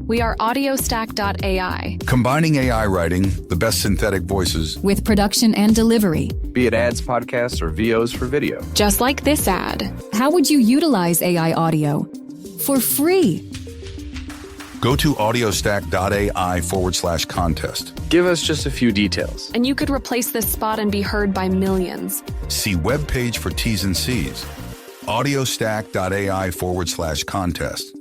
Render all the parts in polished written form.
We are audiostack.ai. Combining AI writing, the best synthetic voices, With production and delivery. Be it ads, podcasts, or VOs for video. Just like this ad. How would you utilize AI audio? For free. go to audiostack.ai/contest. Give us just a few details. And you could replace this spot and be heard by millions. See webpage for T's and C's. audiostack.ai/contest.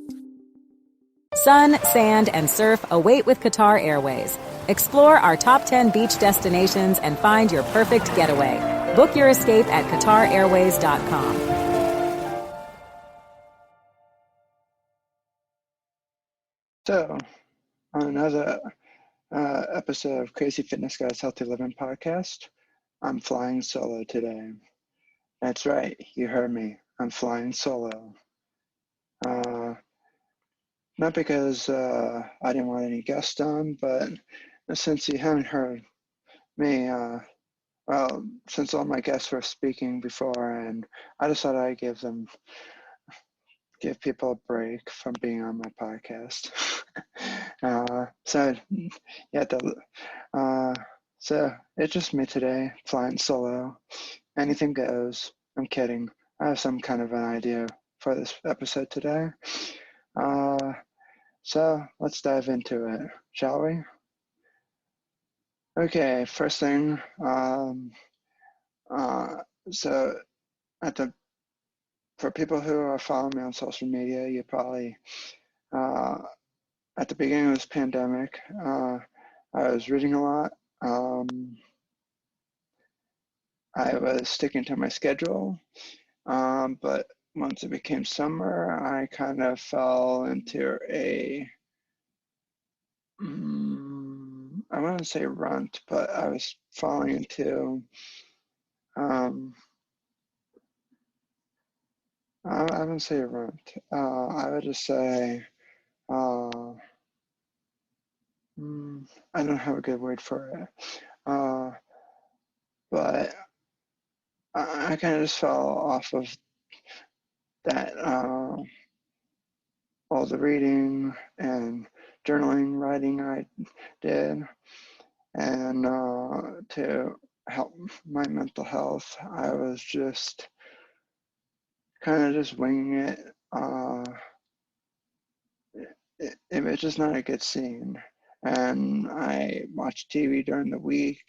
Sun, sand, and surf await with Qatar Airways. Explore our top 10 beach destinations and find your perfect getaway. Book your escape at QatarAirways.com. So, on another episode of Crazy Fitness Guy's Healthy Living Podcast, I'm flying solo today. That's right, you heard me. I'm flying solo. Not because I didn't want any guests on, but since you haven't heard me, since all my guests were speaking before, and I decided I'd give people a break from being on my podcast. So it's just me today, flying solo. Anything goes. I'm kidding. I have some kind of an idea for this episode today. So let's dive into it, shall we? Okay, first thing, for people who are following me on social media, you probably, at the beginning of this pandemic, I was reading a lot. I was sticking to my schedule, but once it became summer, I kind of fell into I wouldn't say runt, but I was falling into, I wouldn't say runt. I would just say, I don't have a good word for it. But I kind of just fell off of that, all the reading and journaling, writing I did, and to help my mental health, I was just kind of just winging it. It was just not a good scene, and I watched TV during the week,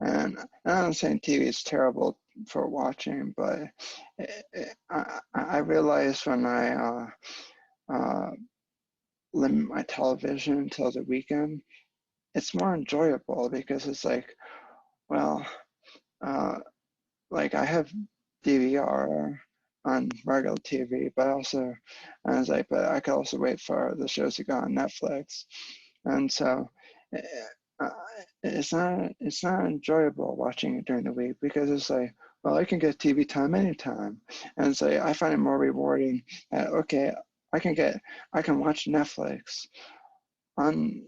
and I'm not saying TV is terrible for watching, but I realized when I limit my television until the weekend, it's more enjoyable because it's like, well, like I have DVR on regular TV, but I was like, but I could also wait for the shows to go on Netflix, and so it's not enjoyable watching it during the week because it's like, well, I can get TV time anytime, and it's like I find it more rewarding that okay, I can watch Netflix on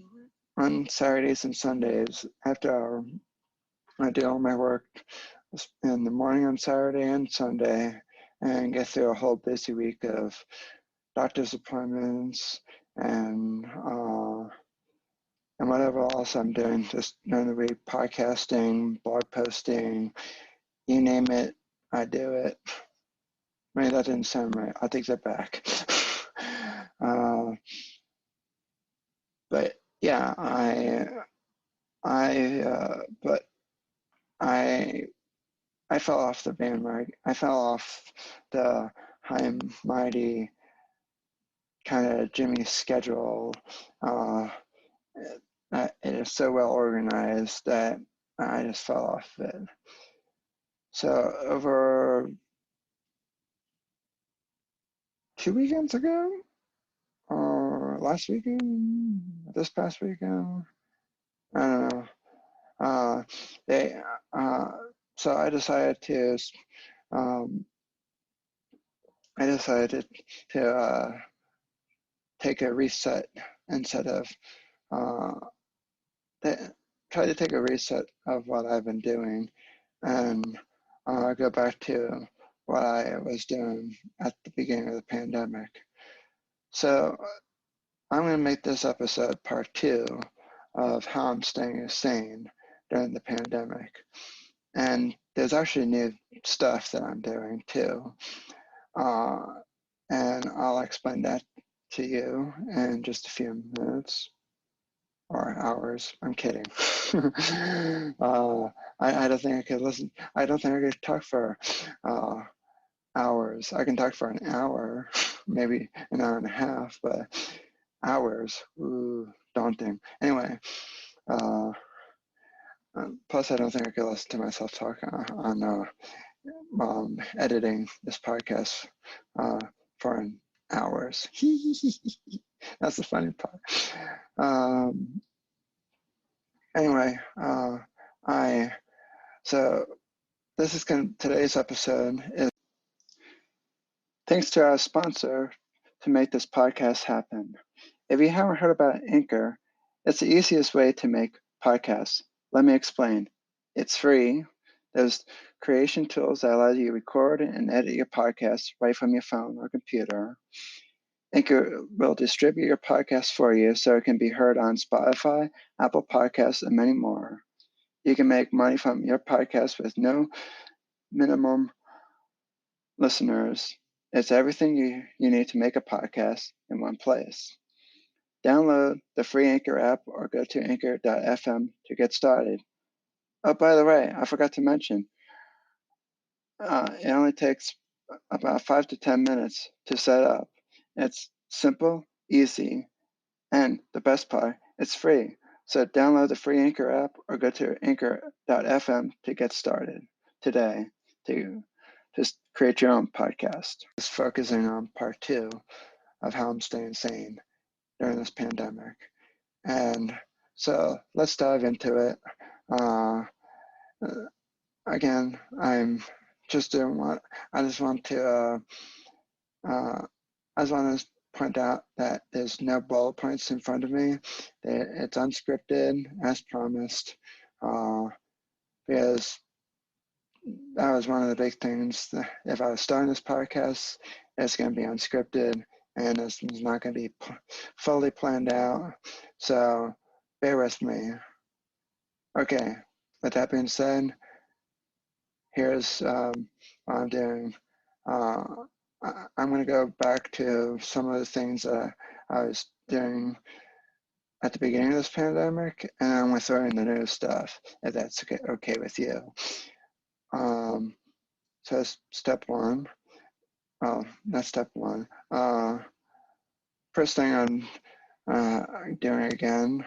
Saturdays and Sundays after I do all my work in the morning on Saturday and Sunday, and get through a whole busy week of doctor's appointments and whatever else I'm doing just during the week, podcasting, blog posting, you name it, I do it. Maybe that didn't sound right. I'll take that back. But yeah, I fell off the bandwagon. I fell off the high and mighty kind of Jimmy schedule. It is so well organized that I just fell off it. So over 2 weekends ago, or last weekend, this past weekend, I don't know. So I decided to take a reset instead of try to take a reset of what I've been doing and go back to what I was doing at the beginning of the pandemic. So I'm going to make this episode part 2 of how I'm staying sane during the pandemic. And there's actually new stuff that I'm doing too. And I'll explain that to you in just a few minutes or hours. I'm kidding. I don't think I could listen. I don't think I could talk for hours. I can talk for an hour, maybe an hour and a half, but hours, ooh, daunting. Anyway, plus I don't think I could listen to myself talk on editing this podcast for an hours. That's the funny part. Anyway, so this is today's episode is thanks to our sponsor to make this podcast happen. If you haven't heard about Anchor, it's the easiest way to make podcasts. Let me explain. It's free. There's creation tools that allow you to record and edit your podcast right from your phone or computer. Anchor will distribute your podcast for you so it can be heard on Spotify, Apple Podcasts, and many more. You can make money from your podcast with no minimum listeners. It's everything you need to make a podcast in one place. Download the free Anchor app or go to anchor.fm to get started. Oh, by the way, I forgot to mention, it only takes about 5 to 10 minutes to set up. It's simple, easy, and the best part, it's free. So download the free Anchor app or go to anchor.fm to get started today to just create your own podcast. Just focusing on part 2 of how I'm staying sane during this pandemic. And so let's dive into it. Again, I just want to point out that there's no bullet points in front of me. It's unscripted, as promised, because that was one of the big things. If I was starting this podcast, it's going to be unscripted, and it's not going to be fully planned out. So bear with me. Okay, with that being said, here's what I'm doing. I'm going to go back to some of the things that I was doing at the beginning of this pandemic, and I'm going to throw in the new stuff, if that's okay with you. So step 1. Oh, that's step 1. First thing I'm doing again,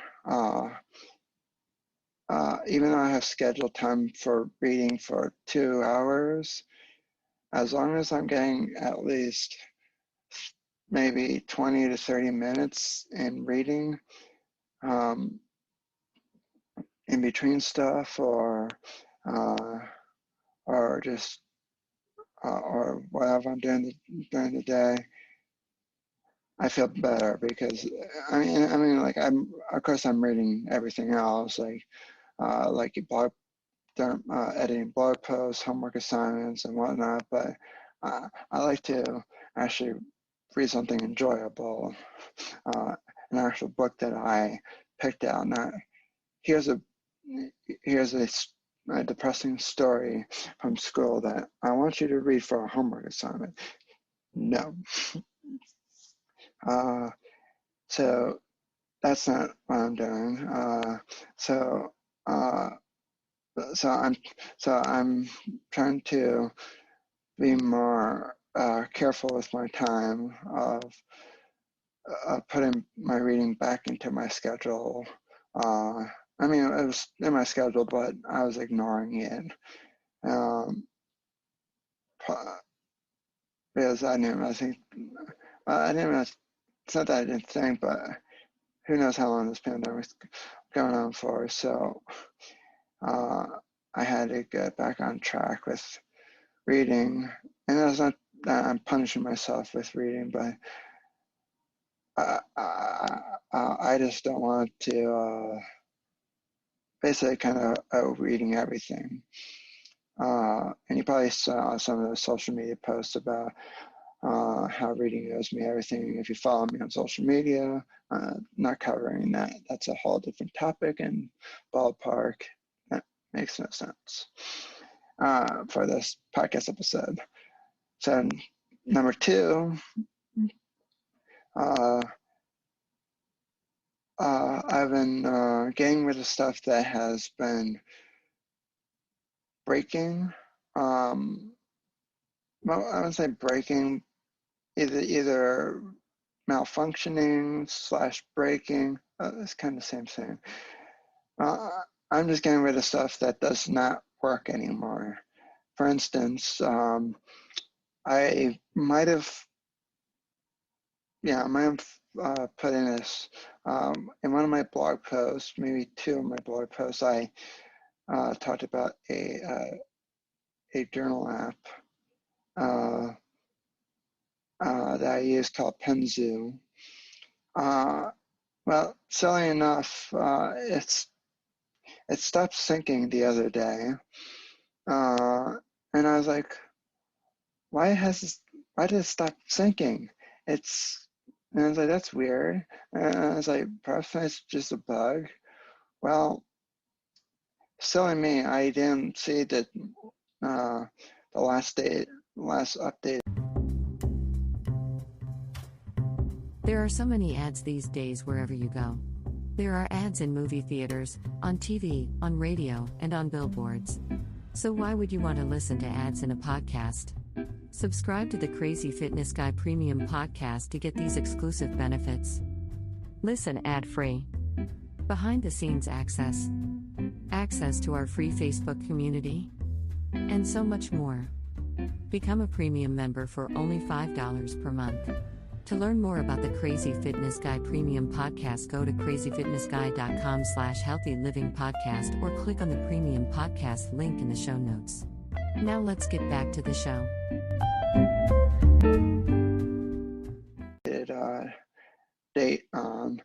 even though I have scheduled time for reading for 2 hours, as long as I'm getting at least maybe 20 to 30 minutes in reading, in between stuff, or just or whatever I'm doing during the day, I feel better, because I mean, like, of course I'm reading everything else, like editing blog posts, homework assignments, and whatnot. But I like to actually read something enjoyable, an actual book that I picked out. Not here's a depressing story from school that I want you to read for a homework assignment. No. So that's not what I'm doing. So I'm trying to be more careful with my time of putting my reading back into my schedule. I mean, it was in my schedule, but I was ignoring it. Because I didn't really think, it's not that I didn't think, but who knows how long this pandemic's going on for. So I had to get back on track with reading. And it's not that I'm punishing myself with reading, but I just don't want to basically kind of reading everything. And you probably saw some of the social media posts about how reading knows me everything. If you follow me on social media, not covering that. That's a whole different topic and ballpark. That makes no sense for this podcast episode. So number 2, I've been getting rid of stuff that has been breaking. Well, I would say breaking, either malfunctioning / breaking. It's kind of the same thing. I'm just getting rid of stuff that does not work anymore. For instance, I might have put in this in one of my blog posts, maybe 2 of my blog posts. I talked about a journal app that I use called Penzu. Well, silly enough, it stopped syncing the other day, and I was like, why did it stop syncing? And I was like, that's weird. And I was like, perhaps it's just a bug. Well, silly me, I didn't see that the last update. There are so many ads these days wherever you go. There are ads in movie theaters, on TV, on radio, and on billboards. So why would you want to listen to ads in a podcast? Subscribe to the Crazy Fitness Guy Premium Podcast to get these exclusive benefits. Listen ad-free. Behind-the-scenes access. Access to our free Facebook community. And so much more. Become a premium member for only $5 per month. To learn more about the Crazy Fitness Guy Premium Podcast, go to crazyfitnessguy.com/healthylivingpodcast or click on the Premium Podcast link in the show notes. Now let's get back to the show. Date of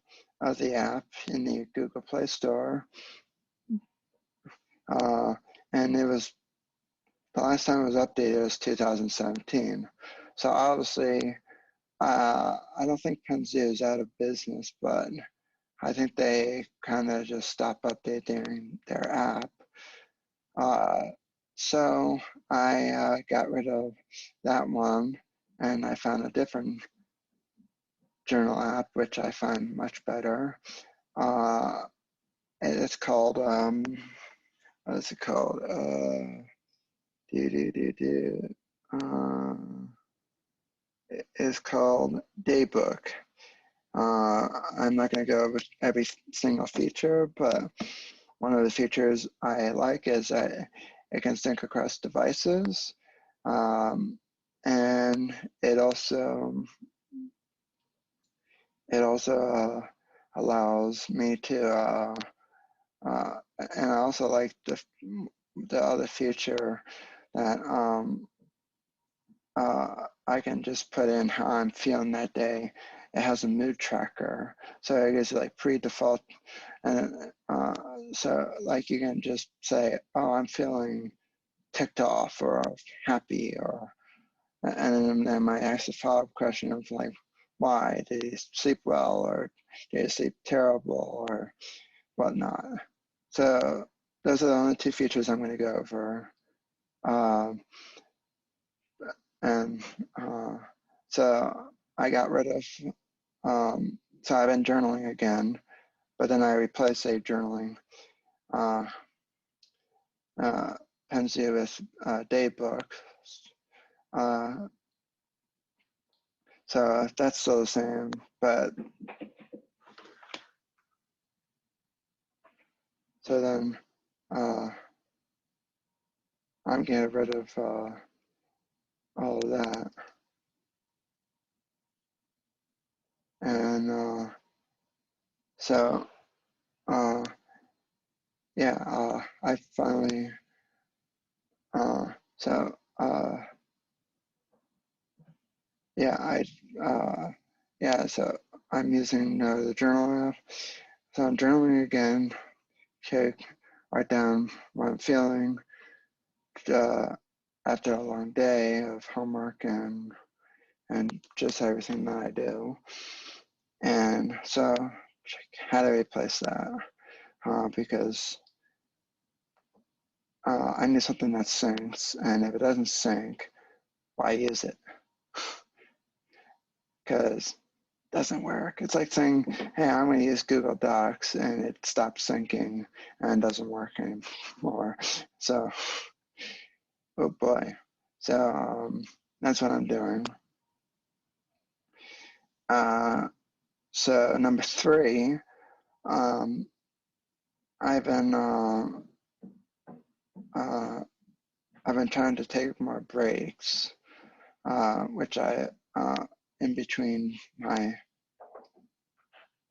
the app in the Google Play Store. And it was, the last time it was updated was 2017. So obviously, I don't think Penzu is out of business, but I think they kind of just stopped updating their app. So I got rid of that one, and I found a different journal app, which I find much better. It's called, what is it called? It's called Daybook. I'm not going to go over every single feature, but one of the features I like is that it can sync across devices, and it also allows me to, and I also like the other feature that I can just put in how I'm feeling that day. It has a mood tracker, so it gives you like pre-default, and so like you can just say, oh, I'm feeling ticked off or happy, or, and then I might ask a follow-up question of like, why? Did you sleep well, or did you sleep terrible, or whatnot? So those are the only 2 features I'm going to go over. So I got rid of, so I've been journaling again, but then I replaced a journaling Penzu with Daybook. So that's still the same, but so then I'm getting rid of all of that. And so I finally, so I'm using the journal app. So I'm journaling again, write down what I'm feeling after a long day of homework and and just everything that I do. And so how to replace that? Because I need something that syncs, and if it doesn't sync, why use it? Because it doesn't work. It's like saying, hey, I'm going to use Google Docs, and it stops syncing and doesn't work anymore. So, oh boy. So that's what I'm doing. So number 3, I've been trying to take more breaks, which I in between my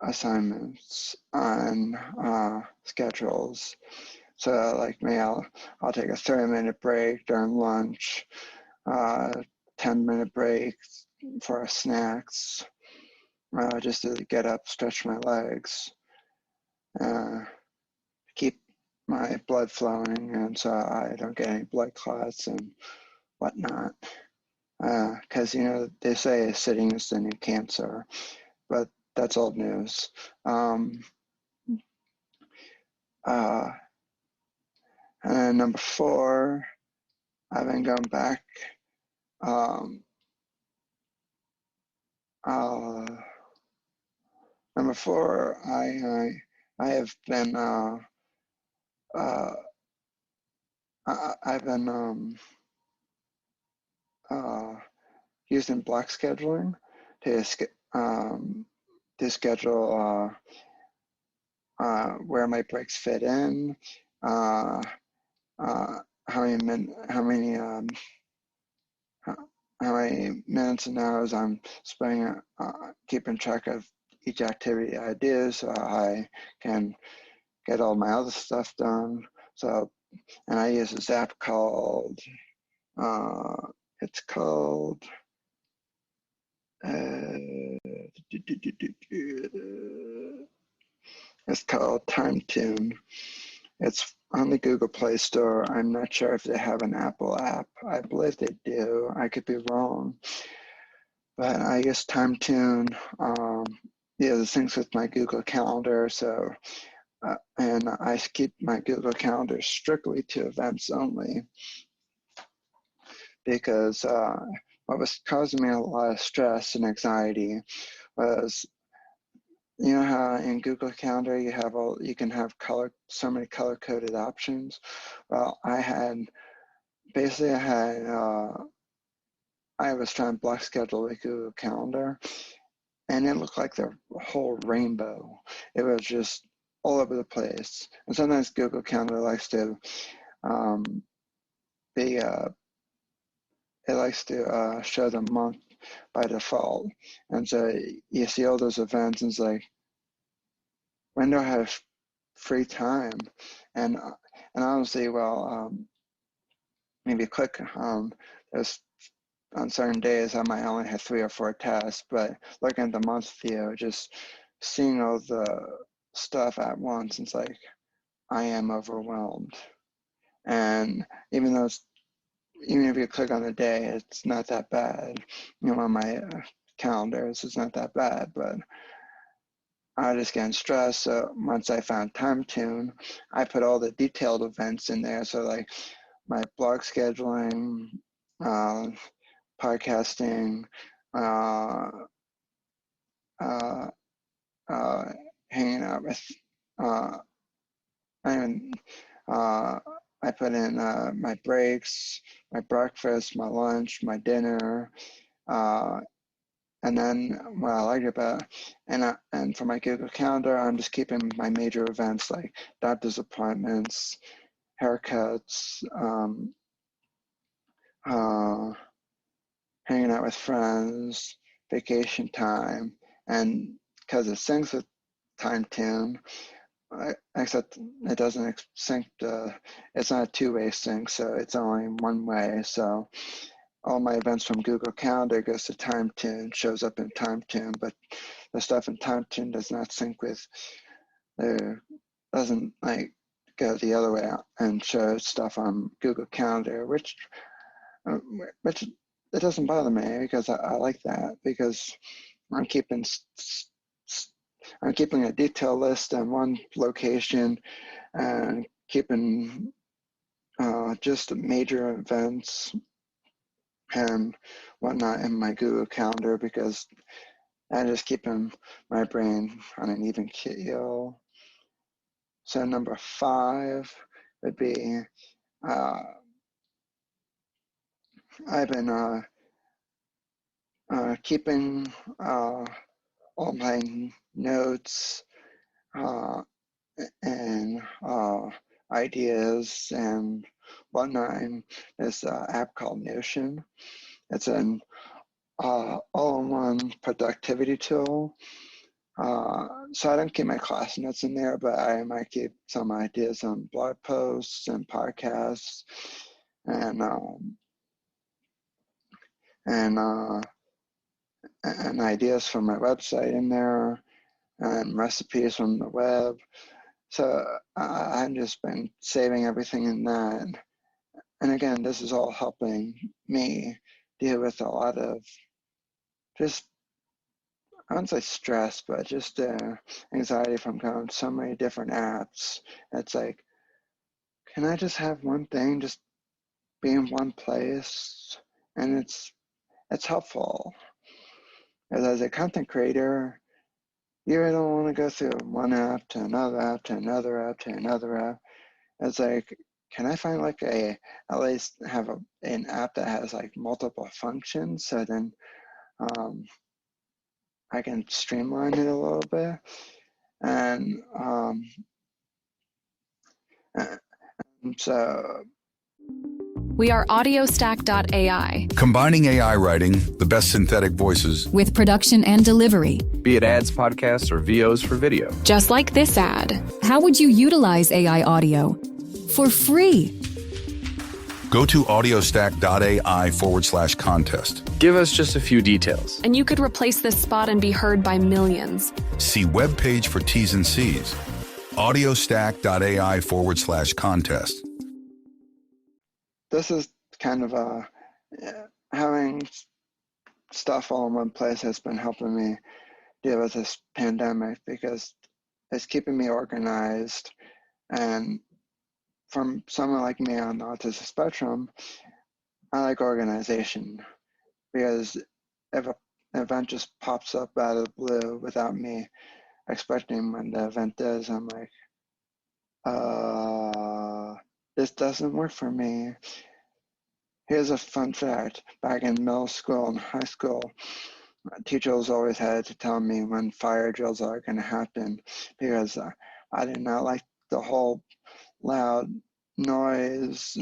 assignments on schedules. So like me, I'll take a 30-minute break during lunch, 10-minute break for snacks, just to get up, stretch my legs, keep my blood flowing, and so I don't get any blood clots and whatnot. Because they say sitting is the new cancer, but that's old news. And then number 4, I've been going back. Number 4, I have been I've been using block scheduling to schedule where my breaks fit in, how many minutes and hours I'm spending keeping track of each activity I do, so I can get all my other stuff done. So, and I use this app called it's called TimeTune. It's on the Google Play Store. I'm not sure if they have an Apple app. I believe they do. I could be wrong. But I guess TimeTune, this things with my Google Calendar. So, and I keep my Google Calendar strictly to events only, because what was causing me a lot of stress and anxiety was, you know how in Google Calendar you can have so many color-coded options. Well, I was trying to block schedule with Google Calendar, and it looked like the whole rainbow. It was just all over the place. And sometimes Google Calendar likes to show the month by default, and so you see all those events, and it's like, when do I have free time? And honestly, well, maybe click there's on certain days I might only have 3 or 4 tasks, but looking at the month view, just seeing all the stuff at once, it's like I am overwhelmed. And even if you click on the day, it's not that bad. On my calendars, it's not that bad, but I was just getting stressed. So once I found TimeTune, I put all the detailed events in there. So like my blog scheduling, podcasting, hanging out with, I put in my breaks, my breakfast, my lunch, my dinner, and then what I like about, and for my Google Calendar, I'm just keeping my major events like doctor's appointments, haircuts, hanging out with friends, vacation time, and because it syncs with TimeTune, except it doesn't sync it's not a two-way sync, so it's only one way. So all my events from Google Calendar goes to TimeTune, shows up in TimeTune, but the stuff in TimeTune does not sync with, doesn't like go the other way out and show stuff on Google Calendar, which it doesn't bother me because I like that, because I'm keeping a detailed list in one location and keeping just major events and whatnot in my Google Calendar, because I'm just keeping my brain on an even keel. So number 5 would be I've been keeping all my notes and ideas and whatnot in this app called Notion. It's an all-in-one productivity tool. So I don't keep my class notes in there, but I might keep some ideas on blog posts and podcasts and ideas from my website in there and recipes from the web. So I've just been saving everything in that. And again, this is all helping me deal with a lot of just, I wouldn't say stress, but just anxiety from going so many different apps. It's like, can I just have one thing, just be in one place? And it's helpful. As a content creator, you really don't want to go through one app to another app to another app to another app. It's like, can I find like at least have an app that has like multiple functions, so then I can streamline it a little bit. And so We are audiostack.ai Combining AI writing, the best synthetic voices, with production and delivery. Be it ads, podcasts, or VOs for video. Just like this ad. How would you utilize AI audio? For free. go to audiostack.ai/contest. Give us just a few details. And you could replace this spot and be heard by millions. See webpage for T's and C's. audiostack.ai/contest. this is kind of having stuff all in one place has been helping me deal with this pandemic, because it's keeping me organized. And from someone like me on the autism spectrum, I like organization, because if an event just pops up out of the blue without me expecting when the event is, I'm like, this doesn't work for me. Here's a fun fact. Back in middle school and high school, teachers always had to tell me when fire drills are going to happen, because I did not like the whole loud noise,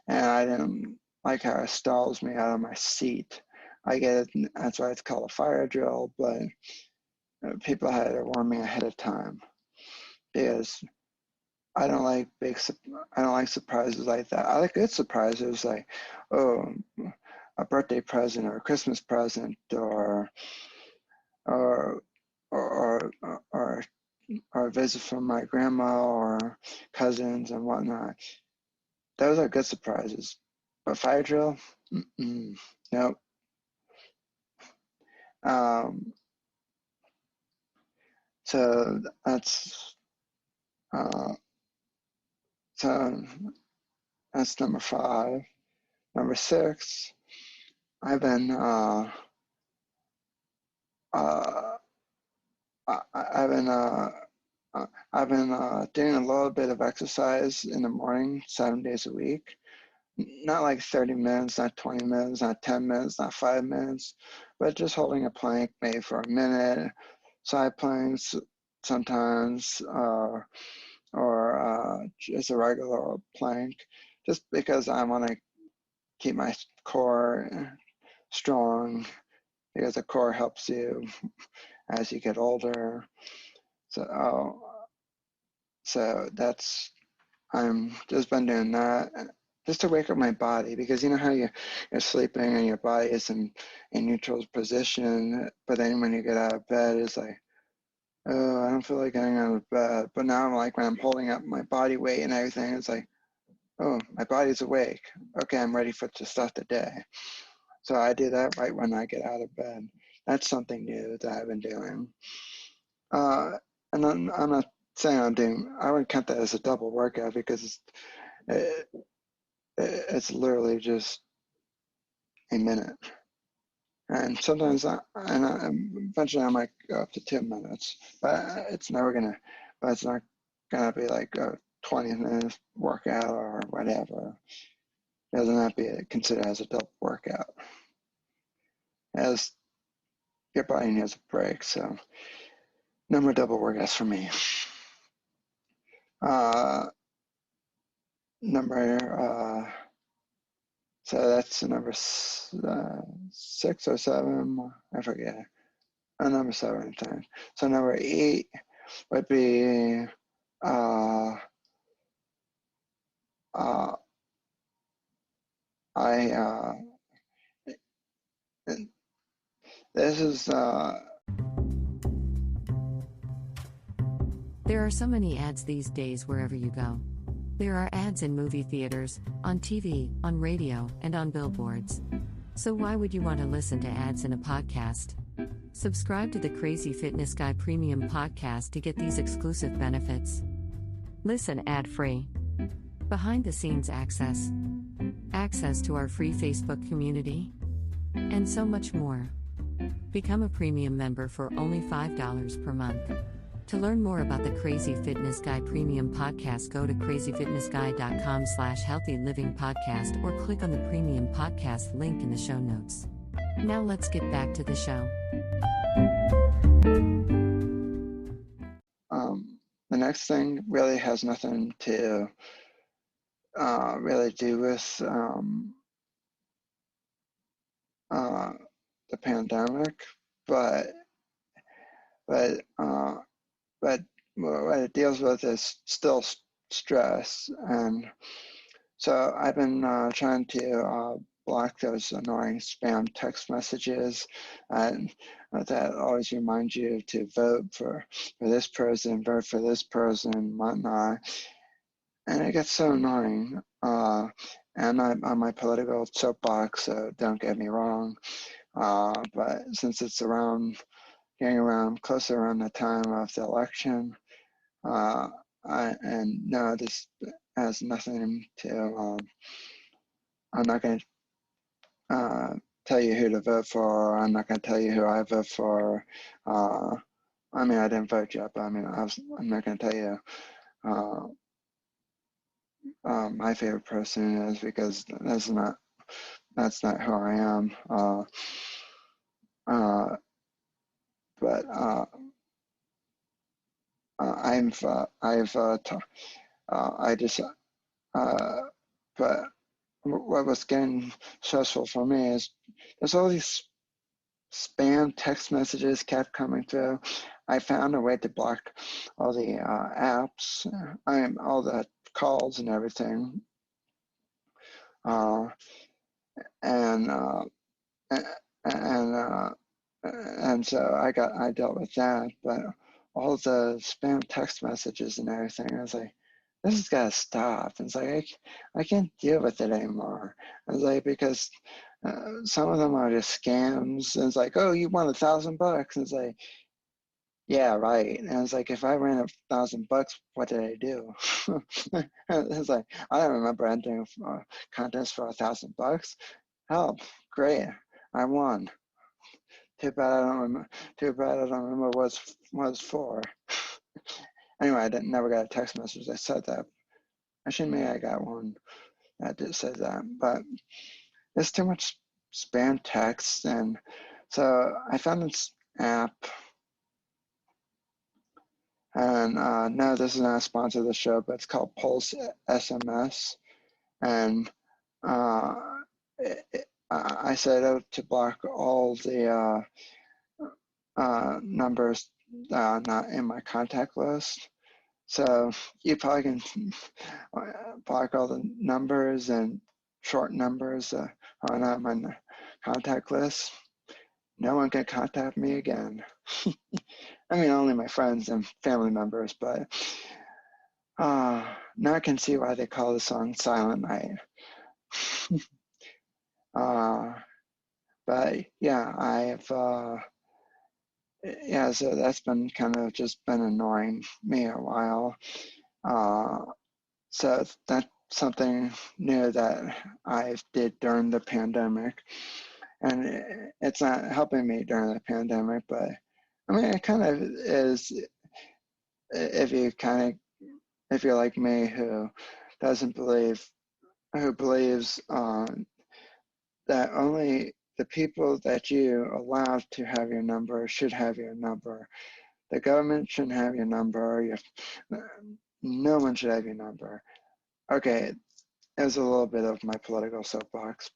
and I didn't like how it stalls me out of my seat. I get it, that's why it's called a fire drill, but people had to warn me ahead of time, because I don't like surprises like that. I like good surprises, like, oh, a birthday present or a Christmas present, or a visit from my grandma or cousins and whatnot. Those are good surprises. But fire drill, nope. So that's number 5. Number 6, I've been doing a little bit of exercise in the morning, 7 days a week. Not like 30 minutes, not 20 minutes, not 10 minutes, not 5 minutes, but just holding a plank maybe for a minute, side planks sometimes, or just a regular plank, just because I want to keep my core strong, because the core helps you as you get older. So that's, I'm just been doing that just to wake up my body, because you know how you're sleeping and your body is in neutral position, but then when you get out of bed, it's like, oh, I don't feel like getting out of bed. But now I'm like, when I'm holding up my body weight and everything, it's like, oh, my body's awake. Okay, I'm ready to start the day. So I do that right when I get out of bed. That's something new that I've been doing. And I'm not saying I would count that as a double workout because it's literally just a minute. And sometimes eventually I might go up to 2 minutes, but it's not gonna be like a 20-minute workout or whatever. It doesn't have to be considered as a double workout, as your body needs a break. So no more double workouts for me. So that's number 6 or 7, I forget. Number 7 times. So number 8 would be this is There are so many ads these days wherever you go. There are ads in movie theaters, on TV, on radio, and on billboards. So why would you want to listen to ads in a podcast? Subscribe to the Crazy Fitness Guy Premium Podcast to get these exclusive benefits. Listen ad-free. Behind-the-scenes access. Access to our free Facebook community. And so much more. Become a premium member for only $5 per month. To learn more about the Crazy Fitness Guy Premium Podcast, go to crazyfitnessguy.com/healthylivingpodcast or click on the Premium Podcast link in the show notes. Now let's get back to the show. The next thing really has nothing to really do with the pandemic, but what it deals with is still stress. And so I've been trying to block those annoying spam text messages and that always remind you to vote for this person, vote for this person, whatnot. And it gets so annoying. And I'm on my political soapbox, so don't get me wrong. But since it's getting around closer around the time of the election, this has nothing to, I'm not going to tell you who to vote for. I'm not going to tell you who I vote for. I didn't vote yet, but I'm not going to tell you my favorite person is, because that's not who I am. But what was getting stressful for me is there's all these spam text messages kept coming through. I found a way to block all the apps, all the calls and everything, and so I dealt with that. But all the spam text messages and everything, I was like, this has got to stop. It's like I can't deal with it anymore. I was like, because some of them are just scams. And it's like, oh, you won $1,000. And it's like, yeah, right. And it's like, if I ran $1,000, what did I do? It's like, I don't remember entering a contest for $1,000. Oh, great, I won. Too bad I don't remember what it's for. Anyway, I never got a text message that said that. Actually, maybe I got one that did say that, but there's too much spam text. And so I found this app, and no, this is not a sponsor of the show, but it's called Pulse SMS. And I set out to block all the numbers not in my contact list. So you probably can block all the numbers and short numbers are not on my contact list. No one can contact me again. Only my friends and family members, but now I can see why they call the song Silent Night. But yeah, so that's been kind of just been annoying me a while. So that's something new that I did during the pandemic, and it's not helping me during the pandemic, but I mean, it kind of is if you're like me who believes that only the people that you allow to have your number should have your number. The government shouldn't have your number. No one should have your number. Okay, it was a little bit of my political soapbox,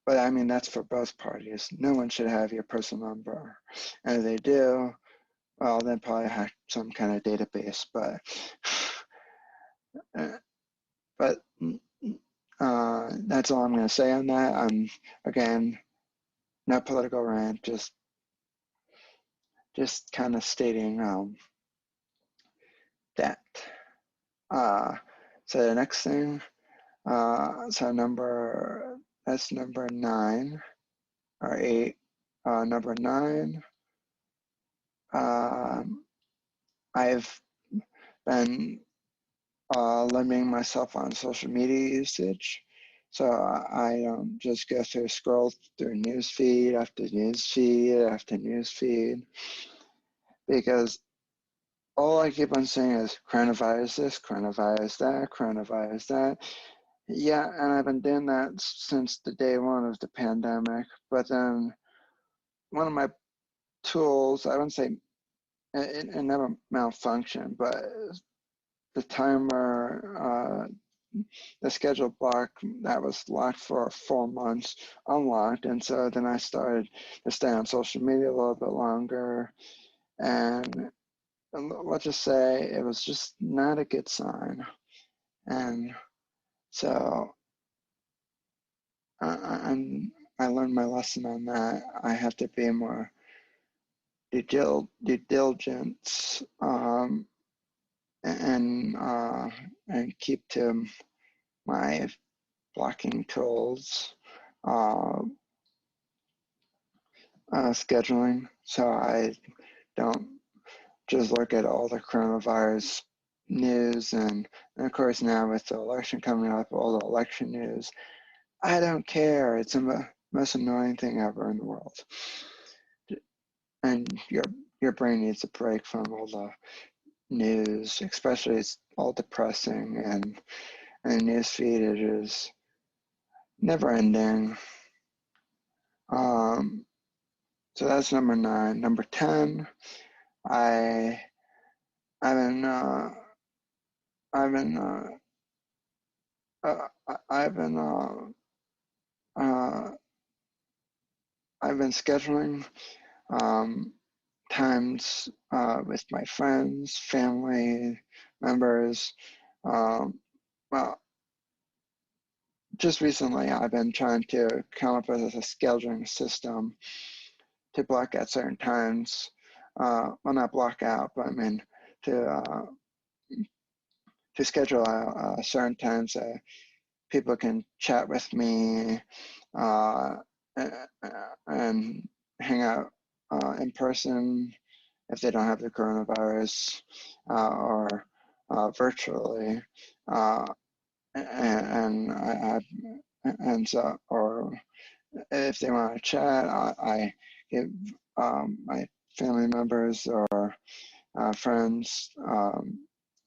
but I mean, that's for both parties. No one should have your personal number. And if they do, well, then probably hack some kind of database, but that's all I'm going to say on that. Again, no political rant, just kind of stating that. So the next thing, that's number 9 or 8. Number 9, I've been limiting myself on social media usage. So I don't just go scroll through newsfeed after newsfeed after newsfeed, because all I keep on saying is coronavirus this, coronavirus that, coronavirus that. Yeah, and I've been doing that since the day one of the pandemic. But then one of my tools, I wouldn't say it never malfunctioned, but the timer, the schedule block that was locked for 4 months unlocked, and so then I started to stay on social media a little bit longer, and let's just say it was just not a good sign. And so I learned my lesson on that. I have to be more due diligence and keep to my blocking tools, scheduling, so I don't just look at all the coronavirus news, and of course now with the election coming up, all the election news. I don't care. It's the most annoying thing ever in the world, and your brain needs a break from all the news, especially it's all depressing, and the news feed is never ending. So that's number 9. Number 10, I've been scheduling times with my friends, family members. Well, just recently I've been trying to come up with a scheduling system to block at certain times. Well, not block out, but I mean to schedule certain times that people can chat with me and hang out in person if they don't have the coronavirus, or virtually, and so, or if they want to chat, I give my family members or friends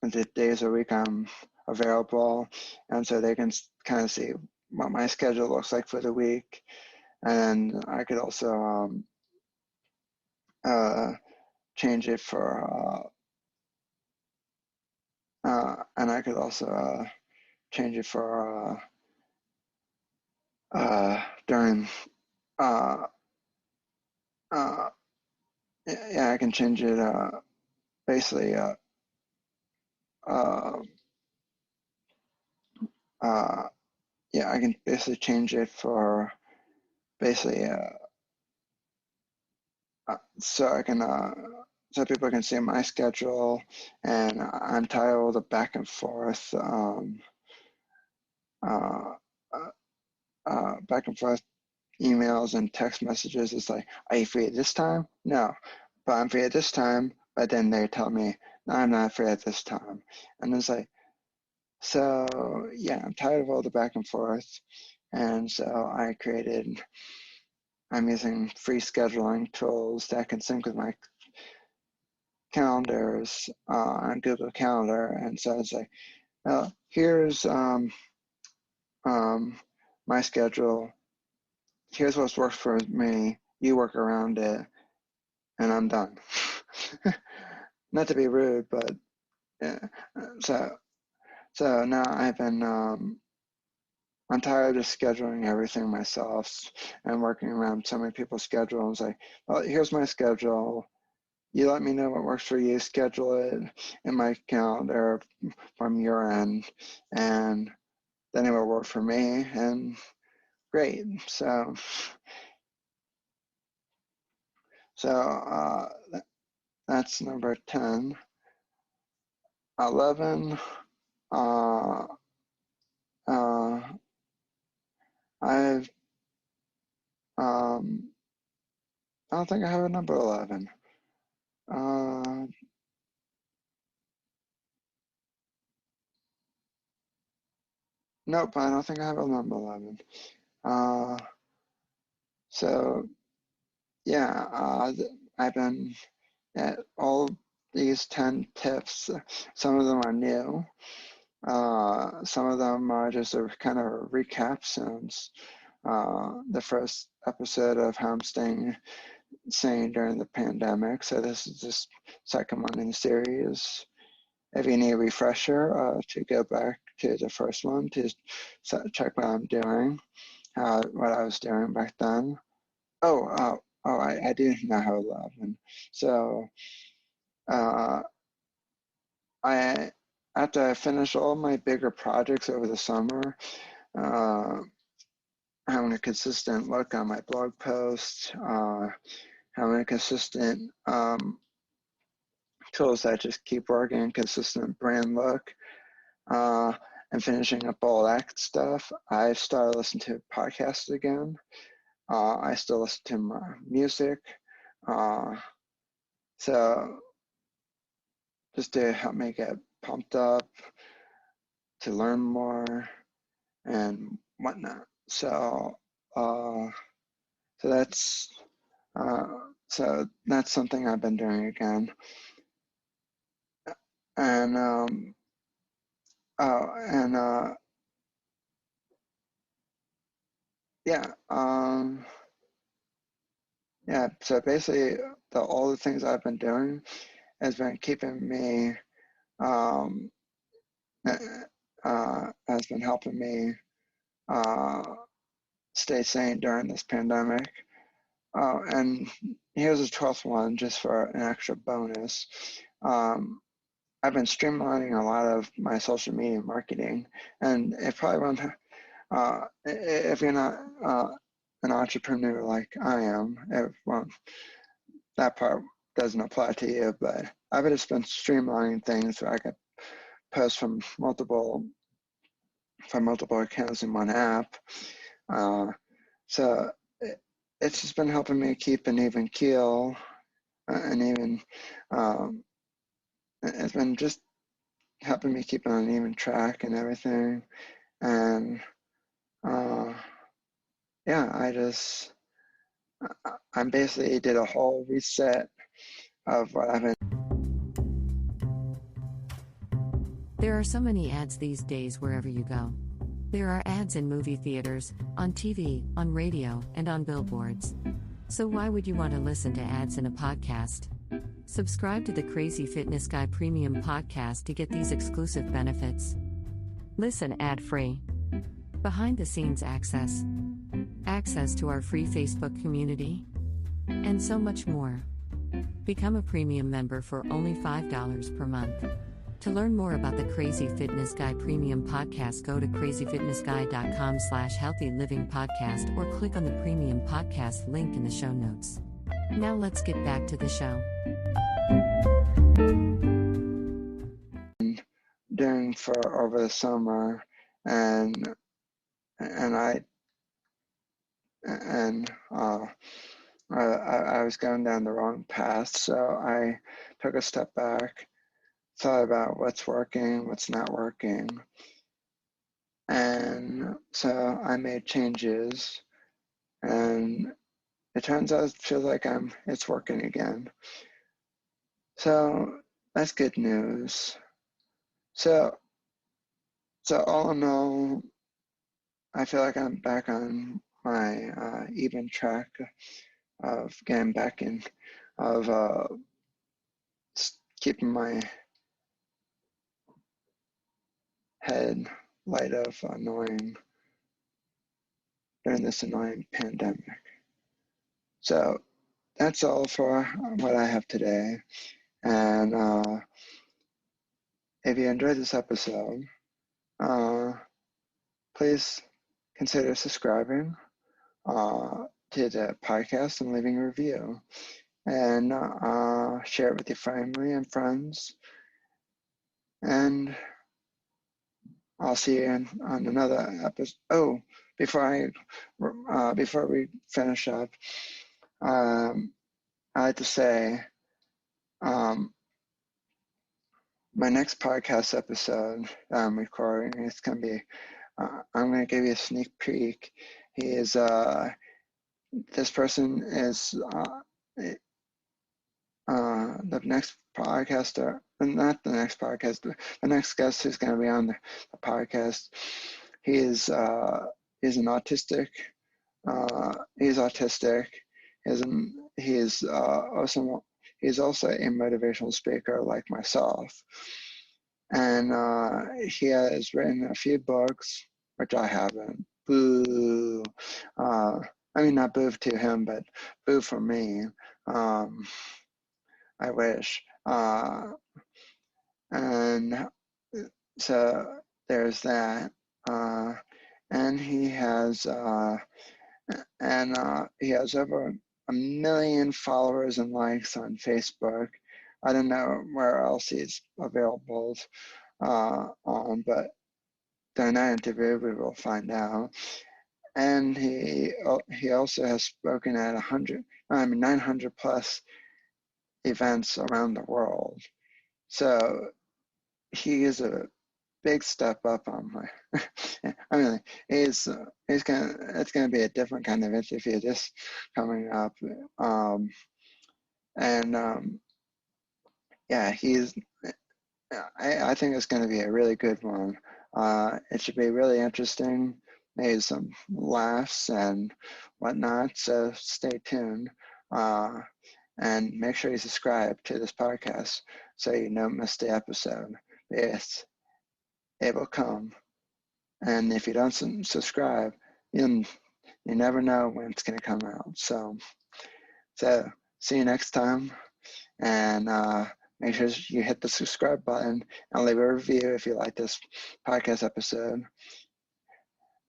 the days a week I'm available, and so they can kind of see what my schedule looks like for the week. And I could also change it for and I could also change it for during yeah, I can change it basically yeah, I can basically change it for basically so I can so people can see my schedule, and I'm tired of the back and forth back and forth emails and text messages. It's like, are you free at this time? No, but I'm free at this time. But then they tell me, no, I'm not free at this time. And it's like, so yeah, I'm tired of all the back and forth. And so I'm using free scheduling tools that can sync with my calendars on Google Calendar. And so it's like, well, here's my schedule. Here's what's worked for me. You work around it, and I'm done. Not to be rude, but yeah. So now I'm tired of scheduling everything myself and working around so many people's schedules. Like, well, here's my schedule. You let me know what works for you. Schedule it in my calendar from your end, and then it will work for me. And great. So that's number 10. 11. I've I don't think I have a number 11. Nope, I don't think I have a number 11. So yeah, I've been at all these 10 tips. Some of them are new. Some of them are just a kind of a recap since the first episode of how I'm staying sane during the pandemic. So this is just second one in the series. If you need a refresher, to go back to the first one to check what I'm doing, what I was doing back then. I do now have 11. So after I finish all my bigger projects over the summer, having a consistent look on my blog posts, having a consistent tools that just keep working, consistent brand look, and finishing up all that stuff, I started listening to podcasts again. I still listen to my music. So just to help me get pumped up, to learn more and whatnot. So that's something I've been doing again. And so basically all the things I've been doing has been keeping me has been helping me stay sane during this pandemic. And here's a 12th one just for an extra bonus. I've been streamlining a lot of my social media marketing, and it probably won't, if you're not an entrepreneur like I am, that part doesn't apply to you, but I've just been streamlining things so I could post from multiple accounts in one app. So it's just been helping me keep an even keel, and even it's been just helping me keep on an even track and everything. And I basically did a whole reset of what I've been. There are so many ads these days wherever you go. There are ads in movie theaters, on TV, on radio, and on billboards. So why would you want to listen to ads in a podcast? Subscribe to the Crazy Fitness Guy Premium Podcast to get these exclusive benefits. Listen ad-free. Behind-the-scenes access. Access to our free Facebook community. And so much more. Become a premium member for only $5 per month. To learn more about the Crazy Fitness Guy Premium Podcast, go to crazyfitnessguy.com/healthylivingpodcast or click on the Premium Podcast link in the show notes. Now let's get back to the show. Doing for over the summer, and I and I was going down the wrong path. So I took a step back, thought about what's working, what's not working. And so I made changes, and it turns out it feels like it's working again. So that's good news. So all in all, I feel like I'm back on my even track of getting back in, of keeping my head light of annoying during this annoying pandemic. So that's all for what I have today. And if you enjoyed this episode, please consider subscribing to the podcast and leaving a review. And share it with your family and friends. And I'll see you on another episode. Oh, before we finish up, I like to say, my next podcast episode that I'm recording, it's going to be, I'm going to give you a sneak peek. This person is the next podcaster, not the next podcast, the next guest who's going to be on the podcast. He's an autistic. He's autistic. He's also a motivational speaker like myself, and he has written a few books, which I haven't. Boo! I mean, not boo to him, but boo for me. I wish. And so there's that. And he has over 1 million followers and likes on Facebook. I don't know where else he's available on, but during that interview we will find out. And he also has spoken at 900 plus events around the world. So he is a big step up on my I mean, it's gonna be a different kind of interview this coming up. Yeah, I think it's gonna be a really good one. It should be really interesting, maybe some laughs and whatnot, so stay tuned. And make sure you subscribe to this podcast so you don't miss the episode. Yes, it will come. And if you don't subscribe, you never know when it's going to come out. So see you next time. And make sure you hit the subscribe button and leave a review if you like this podcast episode.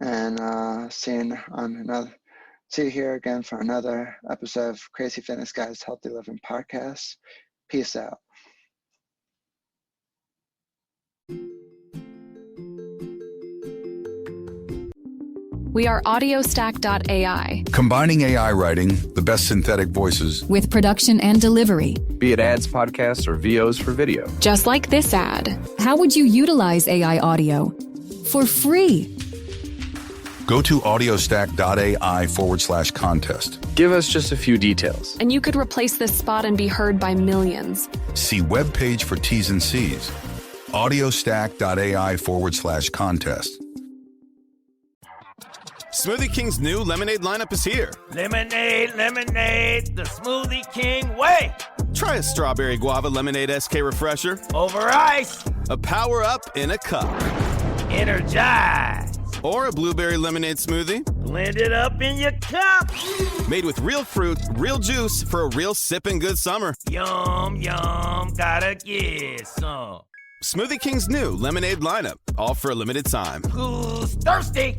And see you here again for another episode of Crazy Fitness Guy's Healthy Living Podcast. Peace out. We are audiostack.ai. Combining AI writing, the best synthetic voices, with production and delivery. Be it ads, podcasts, or VOs for video. Just like this ad. How would you utilize AI audio? For free. Go to audiostack.ai/contest. Give us just a few details. And you could replace this spot and be heard by millions. See webpage for T's and C's. audiostack.ai/contest. Smoothie King's new lemonade lineup is here. Lemonade, lemonade, the Smoothie King way. Try a strawberry guava lemonade SK refresher. Over ice. A power up in a cup. Energize. Or a blueberry lemonade smoothie. Blend it up in your cup. Made with real fruit, real juice for a real sipping good summer. Yum, yum, gotta get some. Smoothie King's new lemonade lineup, all for a limited time. Who's thirsty?